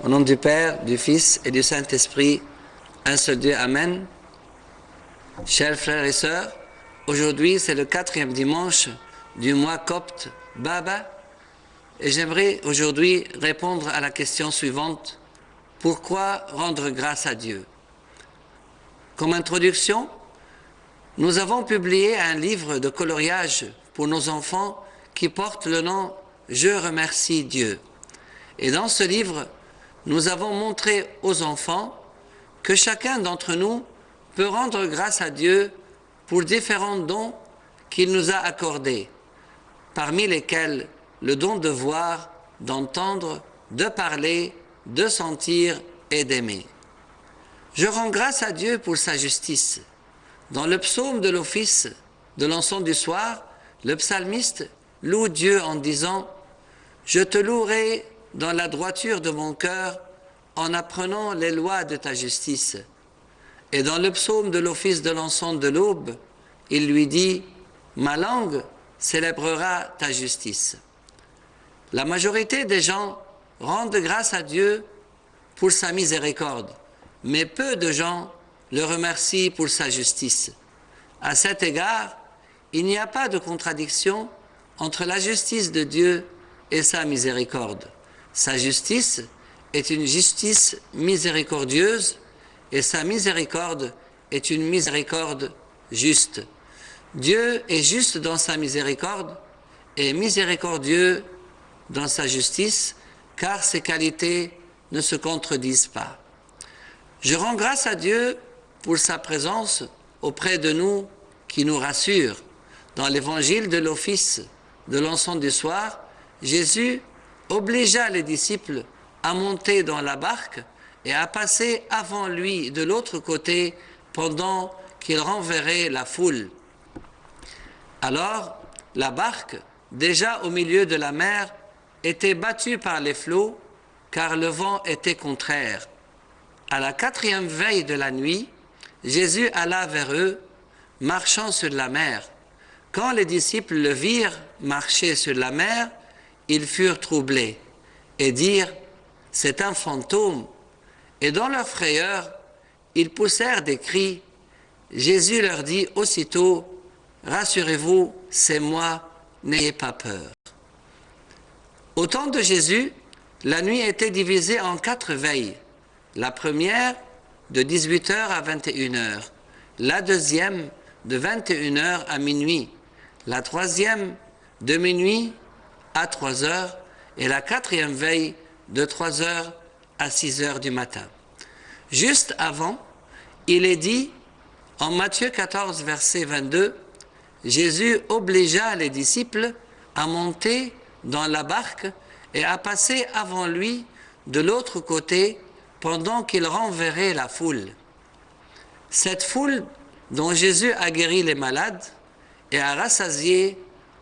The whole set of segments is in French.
Au nom du Père, du Fils et du Saint-Esprit, un seul Dieu, Amen. Chers frères et sœurs, aujourd'hui c'est le 4e dimanche du mois copte Baba et j'aimerais aujourd'hui répondre à la question suivante: pourquoi rendre grâce à Dieu? Comme introduction, nous avons publié un livre de coloriage pour nos enfants qui porte le nom « Je remercie Dieu ». Et dans ce livre, nous avons montré aux enfants que chacun d'entre nous peut rendre grâce à Dieu pour différents dons qu'il nous a accordés, parmi lesquels le don de voir, d'entendre, de parler, de sentir et d'aimer. Je rends grâce à Dieu pour sa justice. Dans le psaume de l'office de l'encens du soir, le psalmiste loue Dieu en disant « Je te louerai dans la droiture de mon cœur en apprenant les lois de ta justice. » Et dans le psaume de l'office de l'encens de l'aube, il lui dit « Ma langue célébrera ta justice. » La majorité des gens rendent grâce à Dieu pour sa miséricorde, mais peu de gens le remercient pour sa justice. À cet égard, il n'y a pas de contradiction entre la justice de Dieu et sa miséricorde. Sa justice est une justice miséricordieuse et sa miséricorde est une miséricorde juste. Dieu est juste dans sa miséricorde et miséricordieux dans sa justice, car ses qualités ne se contredisent pas. Je rends grâce à Dieu pour sa présence auprès de nous qui nous rassure. Dans l'évangile de l'office de l'encens du soir, Jésus obligea les disciples à monter dans la barque et à passer avant lui de l'autre côté pendant qu'il renverrait la foule. Alors, la barque, déjà au milieu de la mer, était battue par les flots, car le vent était contraire. À la 4e veille de la nuit, Jésus alla vers eux, marchant sur la mer. Quand les disciples le virent marcher sur la mer, ils furent troublés et dirent « C'est un fantôme ». Et dans leur frayeur, ils poussèrent des cris. Jésus leur dit aussitôt « Rassurez-vous, c'est moi, n'ayez pas peur ». Au temps de Jésus, la nuit était divisée en 4 veilles. La première, de 18h à 21h. La deuxième, de 21h à minuit. La troisième, de minuit à 3h. Et la 4e veille, de 3h à 6h du matin. Juste avant, il est dit, en Matthieu 14, verset 22, Jésus obligea les disciples à monter dans la barque et à passer avant lui de l'autre côté pendant qu'il renverrait la foule. Cette foule dont Jésus a guéri les malades et a rassasié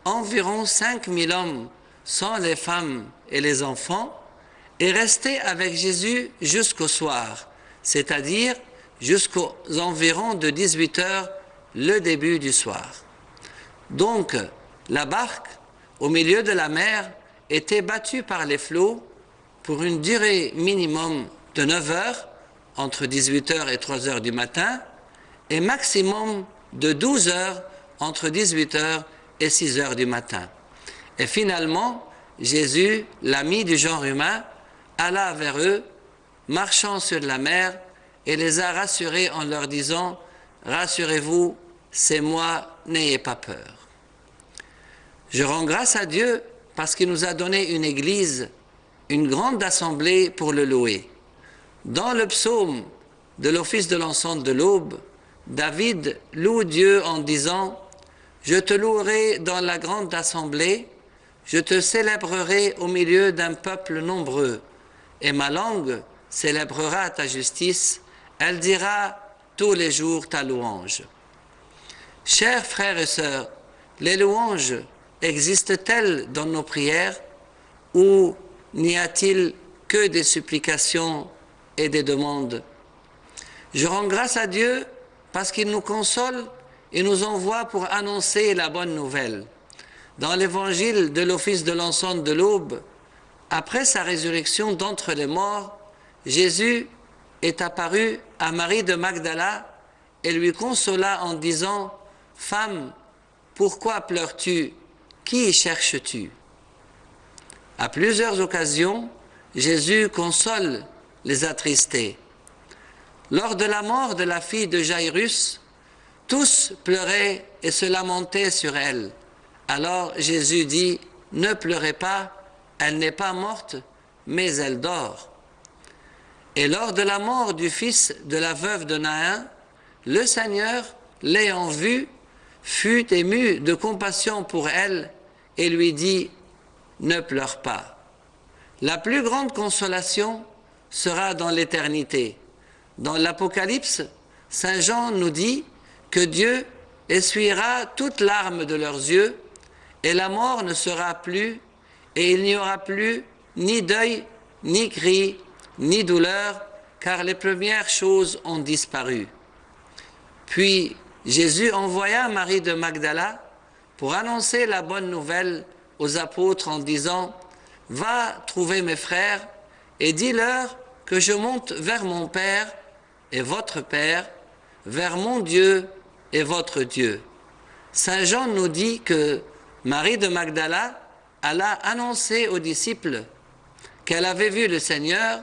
environ 5000 hommes sans les femmes et les enfants est restée avec Jésus jusqu'au soir, c'est-à-dire jusqu'aux environs de 18h, le début du soir. Donc, la barque, au milieu de la mer, était battue par les flots pour une durée minimum de 9 heures, entre 18h et 3h du matin, et maximum de 12 heures, entre 18h et 6h du matin. Et finalement, Jésus, l'ami du genre humain, alla vers eux, marchant sur la mer, et les a rassurés en leur disant « Rassurez-vous, c'est moi, n'ayez pas peur ». Je rends grâce à Dieu parce qu'il nous a donné une église, une grande assemblée pour le louer. Dans le psaume de l'office de l'encens de l'aube, David loue Dieu en disant « Je te louerai dans la grande assemblée, je te célébrerai au milieu d'un peuple nombreux, et ma langue célébrera ta justice, elle dira tous les jours ta louange. » Chers frères et sœurs, les louanges existent-elles dans nos prières ou n'y a-t-il que des supplications et des demandes? Je rends grâce à Dieu parce qu'il nous console et nous envoie pour annoncer la bonne nouvelle. Dans l'évangile de l'office de l'encens de l'aube, après sa résurrection d'entre les morts, Jésus est apparu à Marie de Magdala et lui consola en disant « Femme, pourquoi pleures-tu? Qui cherches-tu » À plusieurs occasions, Jésus console les attristés. Lors de la mort de la fille de Jairus, tous pleuraient et se lamentaient sur elle. Alors Jésus dit « Ne pleurez pas, elle n'est pas morte, mais elle dort. » Et lors de la mort du fils de la veuve de Naïn, le Seigneur, l'ayant vue, fut ému de compassion pour elle et lui dit « Ne pleure pas. » La plus grande consolation sera dans l'éternité. Dans l'Apocalypse, Saint Jean nous dit que Dieu essuiera toute larme de leurs yeux et la mort ne sera plus et il n'y aura plus ni deuil, ni cri, ni douleur, car les premières choses ont disparu. Puis Jésus envoya Marie de Magdala pour annoncer la bonne nouvelle aux apôtres en disant « Va trouver mes frères et dis-leur que je monte vers mon Père et votre Père, vers mon Dieu et votre Dieu. » Saint Jean nous dit que Marie de Magdala alla annoncer aux disciples qu'elle avait vu le Seigneur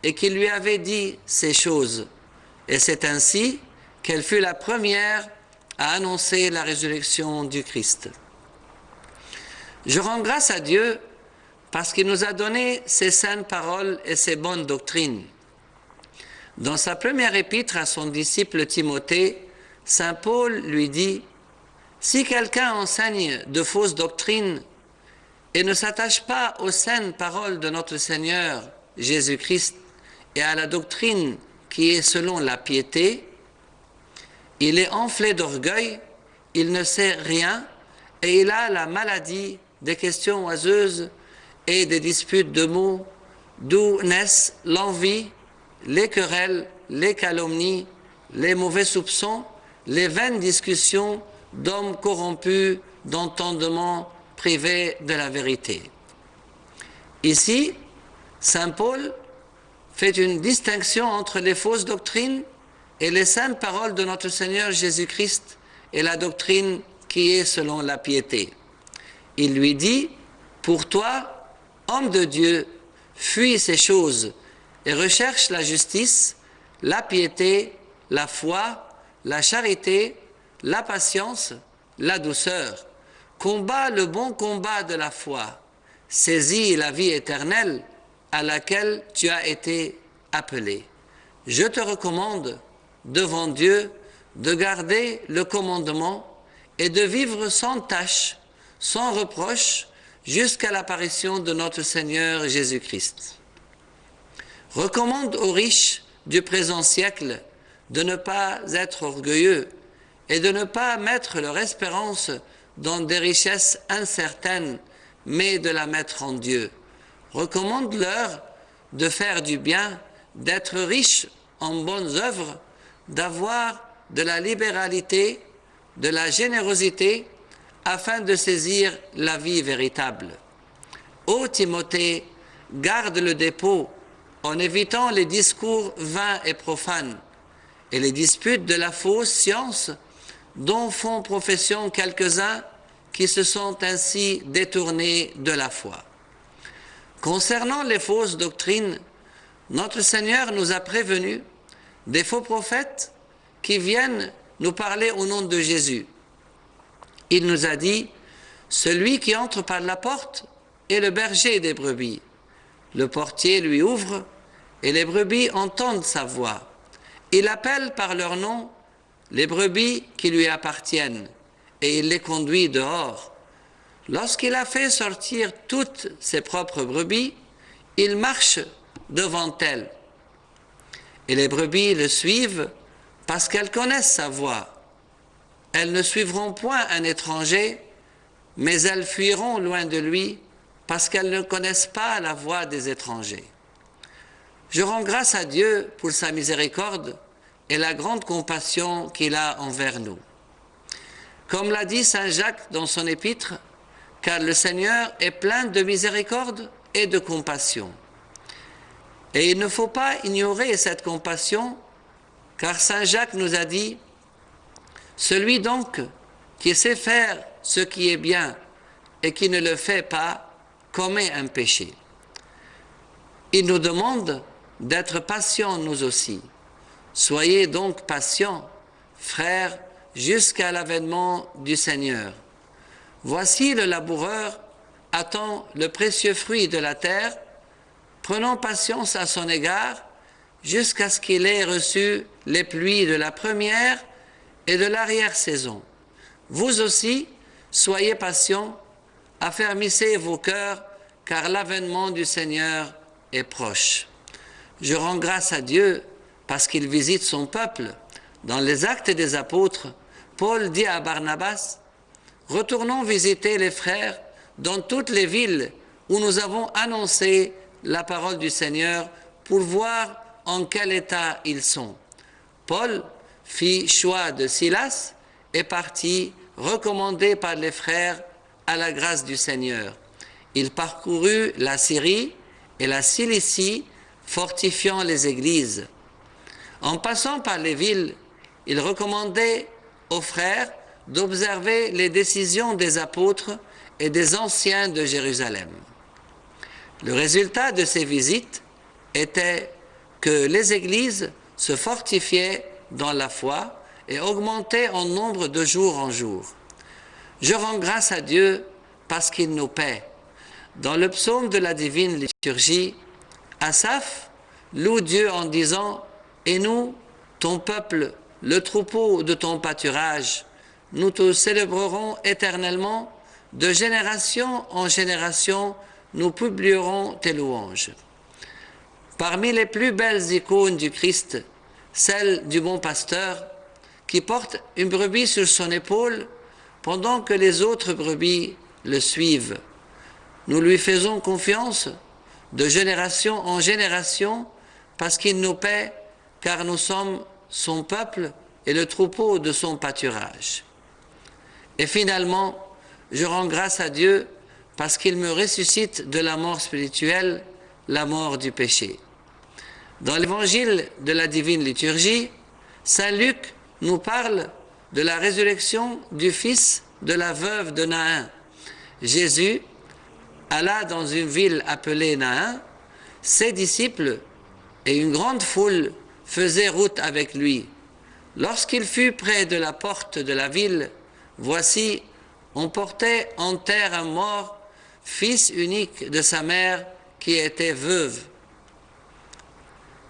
et qu'il lui avait dit ces choses. Et c'est ainsi qu'elle fut la première à annoncer la résurrection du Christ. Je rends grâce à Dieu parce qu'il nous a donné ses saintes paroles et ses bonnes doctrines. Dans sa première épître à son disciple Timothée, saint Paul lui dit « Si quelqu'un enseigne de fausses doctrines et ne s'attache pas aux saintes paroles de notre Seigneur Jésus-Christ et à la doctrine qui est selon la piété, il est enflé d'orgueil, il ne sait rien et il a la maladie des questions oiseuses et des disputes de mots, d'où naissent l'envie, les querelles, les calomnies, les mauvais soupçons, les vaines discussions d'hommes corrompus d'entendement privés de la vérité. » Ici, saint Paul fait une distinction entre les fausses doctrines et les saintes paroles de notre Seigneur Jésus-Christ et la doctrine qui est selon la piété. Il lui dit « Pour toi, homme de Dieu, fuis ces choses et recherche la justice, la piété, la foi, la charité, la patience, la douceur. Combat le bon combat de la foi. Saisis la vie éternelle à laquelle tu as été appelé. Je te recommande devant Dieu de garder le commandement et de vivre sans tâche, sans reproche, jusqu'à l'apparition de notre Seigneur Jésus-Christ. Recommande aux riches du présent siècle de ne pas être orgueilleux et de ne pas mettre leur espérance dans des richesses incertaines, mais de la mettre en Dieu. Recommande-leur de faire du bien, d'être riches en bonnes œuvres, d'avoir de la libéralité, de la générosité, afin de saisir la vie véritable. Ô Timothée, garde le dépôt en évitant les discours vains et profanes et les disputes de la fausse science dont font profession quelques-uns qui se sont ainsi détournés de la foi. Concernant les fausses doctrines, notre Seigneur nous a prévenus des faux prophètes qui viennent nous parler au nom de Jésus. Il nous a dit « Celui qui entre par la porte est le berger des brebis. Le portier lui ouvre et les brebis entendent sa voix. Il appelle par leur nom les brebis qui lui appartiennent et il les conduit dehors. Lorsqu'il a fait sortir toutes ses propres brebis, il marche devant elles. Et les brebis le suivent parce qu'elles connaissent sa voix. Elles ne suivront point un étranger, mais elles fuiront loin de lui parce qu'elles ne connaissent pas la voix des étrangers. Je rends grâce à Dieu pour sa miséricorde et la grande compassion qu'il a envers nous. Comme l'a dit saint Jacques dans son épître, car le Seigneur est plein de miséricorde et de compassion. Et il ne faut pas ignorer cette compassion, car Saint Jacques nous a dit, « Celui donc qui sait faire ce qui est bien et qui ne le fait pas, commet un péché. » Il nous demande d'être patients nous aussi. Soyez donc patients, frères, jusqu'à l'avènement du Seigneur. Voici le laboureur attend le précieux fruit de la terre, prenons patience à son égard jusqu'à ce qu'il ait reçu les pluies de la première et de l'arrière-saison. Vous aussi, soyez patients, affermissez vos cœurs, car l'avènement du Seigneur est proche. Je rends grâce à Dieu parce qu'il visite son peuple. Dans les Actes des Apôtres, Paul dit à Barnabas, « Retournons visiter les frères dans toutes les villes où nous avons annoncé la parole du Seigneur pour voir en quel état ils sont. » Paul fit choix de Silas et partit, recommandé par les frères à la grâce du Seigneur. Il parcourut la Syrie et la Cilicie, fortifiant les églises. En passant par les villes, il recommandait aux frères d'observer les décisions des apôtres et des anciens de Jérusalem. Le résultat de ces visites était que les églises se fortifiaient dans la foi et augmentaient en nombre de jour en jour. Je rends grâce à Dieu parce qu'il nous paie. Dans le psaume de la divine liturgie, Asaph loue Dieu en disant « Et nous, ton peuple, le troupeau de ton pâturage, nous te célébrerons éternellement, de génération en génération, nous publierons tes louanges. » Parmi les plus belles icônes du Christ, celle du bon pasteur, qui porte une brebis sur son épaule, pendant que les autres brebis le suivent. Nous lui faisons confiance de génération en génération parce qu'il nous paie, car nous sommes son peuple et le troupeau de son pâturage. Et finalement, je rends grâce à Dieu parce qu'il me ressuscite de la mort spirituelle, la mort du péché. Dans l'évangile de la divine liturgie, Saint Luc nous parle de la résurrection du fils de la veuve de Naïn. Jésus alla dans une ville appelée Naïn, ses disciples et une grande foule faisaient route avec lui. Lorsqu'il fut près de la porte de la ville, voici, on portait en terre un mort, fils unique de sa mère qui était veuve.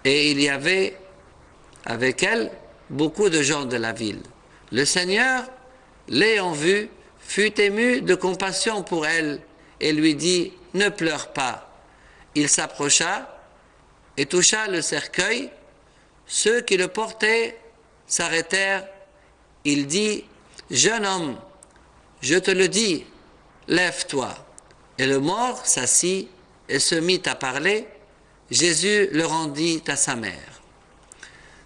Et il y avait avec elle beaucoup de gens de la ville. Le Seigneur, l'ayant vue, fut ému de compassion pour elle et lui dit « Ne pleure pas ». Il s'approcha et toucha le cercueil. Ceux qui le portaient s'arrêtèrent. Il dit « Jeune homme, je te le dis, lève-toi ». Et le mort s'assit et se mit à parler. Jésus le rendit à sa mère.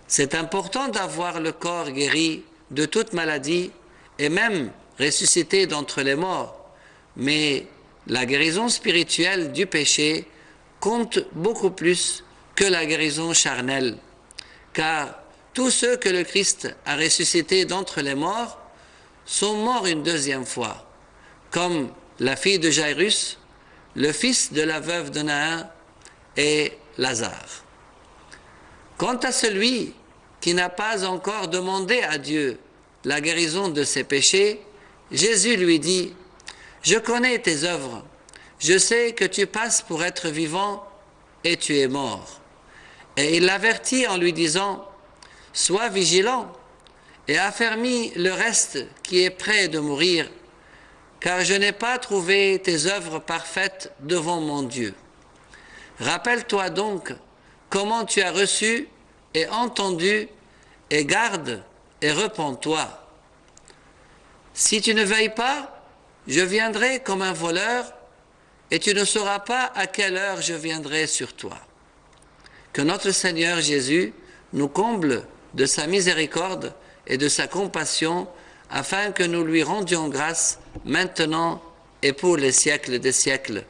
C'est important d'avoir le corps guéri de toute maladie et même ressuscité d'entre les morts, mais la guérison spirituelle du péché compte beaucoup plus que la guérison charnelle, car tous ceux que le Christ a ressuscités d'entre les morts sont morts une deuxième fois, comme la fille de Jairus, le fils de la veuve de Naïn et Lazare. Quant à celui qui n'a pas encore demandé à Dieu la guérison de ses péchés, Jésus lui dit « Je connais tes œuvres, je sais que tu passes pour être vivant et tu es mort. » Et il l'avertit en lui disant « Sois vigilant et affermis le reste qui est près de mourir, car je n'ai pas trouvé tes œuvres parfaites devant mon Dieu. Rappelle-toi donc comment tu as reçu et entendu, et garde et repens-toi. Si tu ne veilles pas, je viendrai comme un voleur, et tu ne sauras pas à quelle heure je viendrai sur toi. » Que notre Seigneur Jésus nous comble de sa miséricorde et de sa compassion, afin que nous lui rendions grâce maintenant et pour les siècles des siècles.